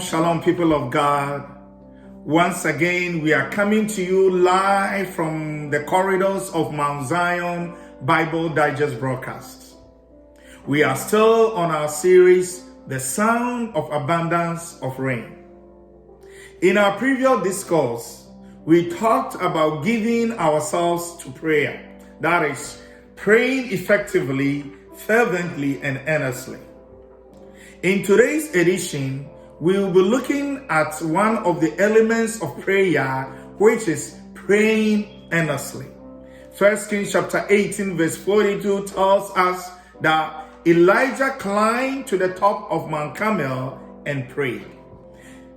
Shalom, people of God. Once again, we are coming to you live from the corridors of Mount Zion Bible Digest broadcast. We are still on our series, The Sound of Abundance of Rain. In our previous discourse, we talked about giving ourselves to prayer. That is, praying effectively, fervently, and earnestly. In today's edition, we will be looking at one of the elements of prayer, which is praying earnestly. 1 Kings chapter 18 verse 42 tells us that Elijah climbed to the top of Mount Carmel and prayed.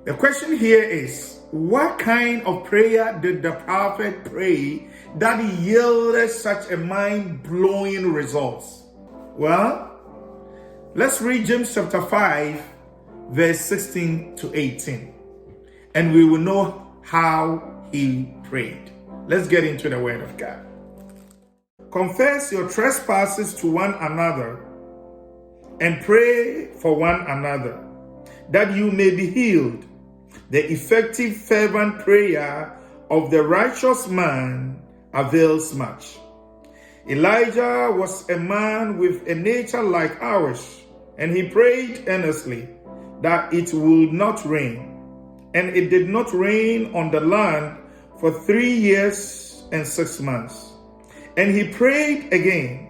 The question here is, what kind of prayer did the prophet pray that yielded such a mind-blowing results? Well, let's read James chapter 5, verse 16 to 18, and we will know how he prayed. Let's get into the word of God. Confess your trespasses to one another and pray for one another, that you may be healed. The effective, fervent prayer of the righteous man avails much. Elijah was a man with a nature like ours, and he prayed earnestly that it would not rain. And it did not rain on the land for 3 years and 6 months. And he prayed again,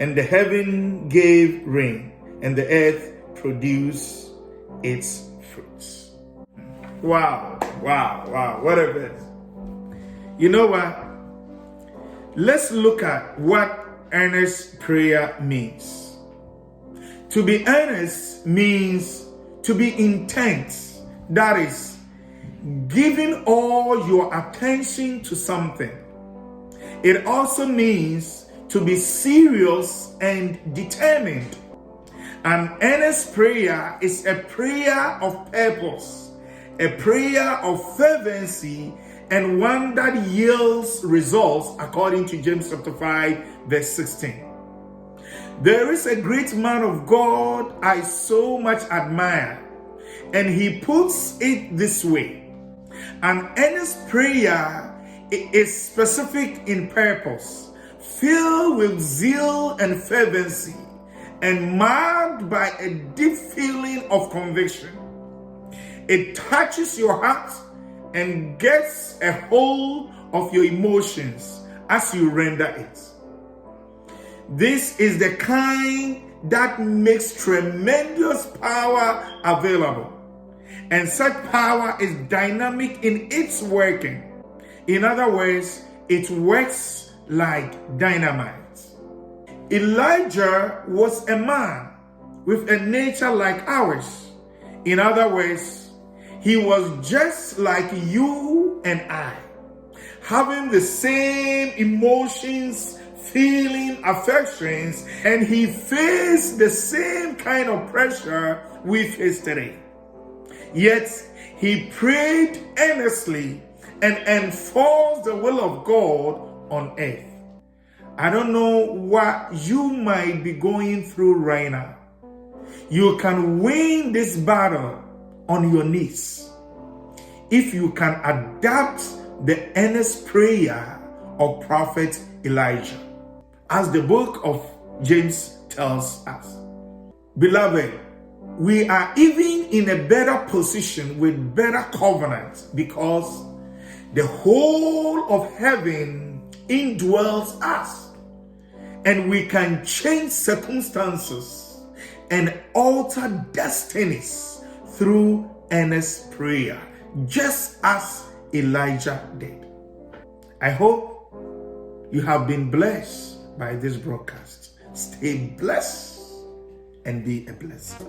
and the heaven gave rain, and the earth produced its fruits. Wow, what a verse. You know what? Let's look at what earnest prayer means. To be earnest means to be intense. That is, giving all your attention to something. It also means to be serious and determined. An earnest prayer is a prayer of purpose, a prayer of fervency, and one that yields results according to James chapter 5, verse 16. There is a great man of God I so much admire, and he puts it this way. An earnest prayer is specific in purpose, filled with zeal and fervency, and marked by a deep feeling of conviction. It touches your heart and gets a hold of your emotions as you render it. This is the kind that makes tremendous power available. And such power is dynamic in its working. In other words, it works like dynamite. Elijah was a man with a nature like ours. In other words, he was just like you and I, having the same emotions, feeling, affections, and he faced the same kind of pressure we face today. Yet he prayed earnestly and enforced the will of God on earth. I don't know what you might be going through right now. You can win this battle on your knees if you can adapt the earnest prayer of Prophet Elijah, as the book of James tells us. Beloved, we are even in a better position with better covenant because the whole of heaven indwells us, and we can change circumstances and alter destinies through earnest prayer, just as Elijah did. I hope you have been blessed by this broadcast. Stay blessed and be a blessing.